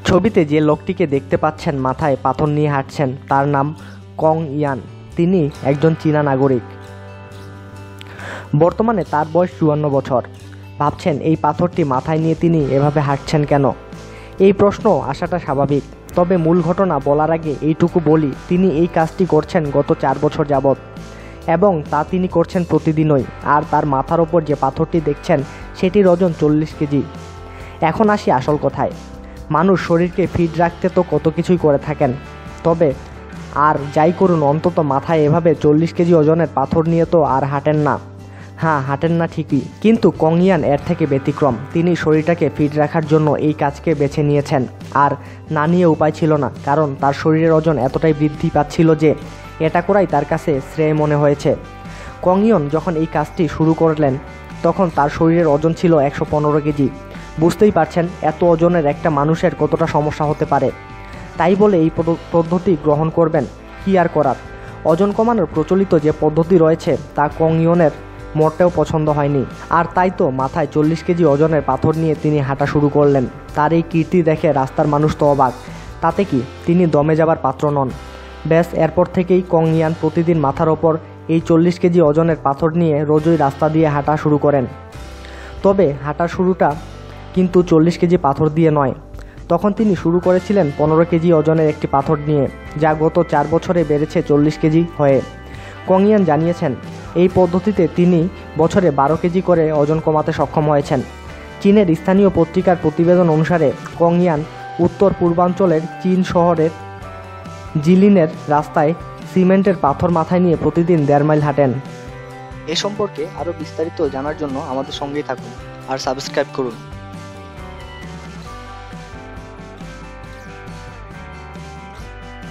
ছবিতে যে লোকটিকে দেখতে পাচ্ছেন মাথায় পাথর নিয়ে হাঁটছেন তার নাম কং ইয়ান। তিনি একজন চীনা নাগরিক। বর্তমানে তার বয়স 54 বছর। ভাবছেন এই পাথরটি মাথায় নিয়ে তিনি এভাবে হাঁটছেন কেন? এই প্রশ্ন আসাটা স্বাভাবিক। তবে মূল ঘটনা বলার আগে এইটুকু বলি, তিনি এই কাজটি করছেন গত 4 বছর যাবৎ এবং তা তিনি করছেন প্রতিদিনই। আর তার মাথার ওপর যে পাথরটি দেখছেন সেটির ওজন 40 কেজি। এখন আসি আসল কথায়। মানুষ শরীরকে ফিট রাখতে তো কত কিছুই করে থাকেন, তবে আর যাই করুন অন্তত মাথায় এভাবে 40 কেজি ওজনের পাথর নিয়ে তো আর হাঁটেন না। হ্যাঁ, হাঁটেন না ঠিকই, কিন্তু কং ইয়ান এর থেকে ব্যতিক্রম। তিনি শরীরটাকে ফিট রাখার জন্য এই কাজকে বেছে নিয়েছেন। আর না নিয়ে উপায় ছিল না, কারণ তার শরীরের ওজন এতটাই বৃদ্ধি পাচ্ছিল যে এটা করাই তার কাছে শ্রেয় মনে হয়েছে। কং ইয়ান যখন এই কাজটি শুরু করলেন তখন তার শরীরের ওজন ছিল 115 কেজি। বুঝতেই পারছেন এত ওজনের একটা মানুষের কতটা সমস্যা হতে পারে। তাই বলে এই পদ্ধতি গ্রহণ করবেন, কি আর করার। ওজন কমানোর প্রচলিত যে পদ্ধতি রয়েছে তা কং ইয়ানের মোটেও পছন্দ হয়নি। আর তাই তো মাথায় 40 কেজি ওজনের পাথর নিয়ে তিনি হাঁটা শুরু করলেন। তার এই কীর্তি দেখে রাস্তার মানুষ তো অবাক। তাতে কি, তিনি দমে যাবার পাত্র নন। ব্যাস, এরপর থেকেই কং ইয়ান প্রতিদিন মাথার ওপর এই 40 কেজি ওজনের পাথর নিয়ে রোজই রাস্তা দিয়ে হাঁটা শুরু করেন। তবে হাঁটার শুরুটা কিন্তু 40 কেজি পাথর দিয়ে নয়। তখন তিনি শুরু করেছিলেন 15 কেজি ওজনের একটি পাথর নিয়ে, যা গত 4 বছরে বেড়েছে 40 কেজি হয়ে। কং ইয়ান জানিয়েছেন এই পদ্ধতিতে তিনি বছরে 12 কেজি করে ওজন কমাতে সক্ষম হয়েছেন। চীনের স্থানীয় পত্রিকার প্রতিবেদন অনুসারে কং ইয়ান উত্তর পূর্বাঞ্চলের চীন শহরের জিলিনের রাস্তায় সিমেন্টের পাথর মাথায় নিয়ে প্রতিদিন 1.5 মাইল হাঁটেন। এ সম্পর্কে আরও বিস্তারিত জানার জন্য আমাদের সঙ্গেই থাকুন আর সাবস্ক্রাইব করুন।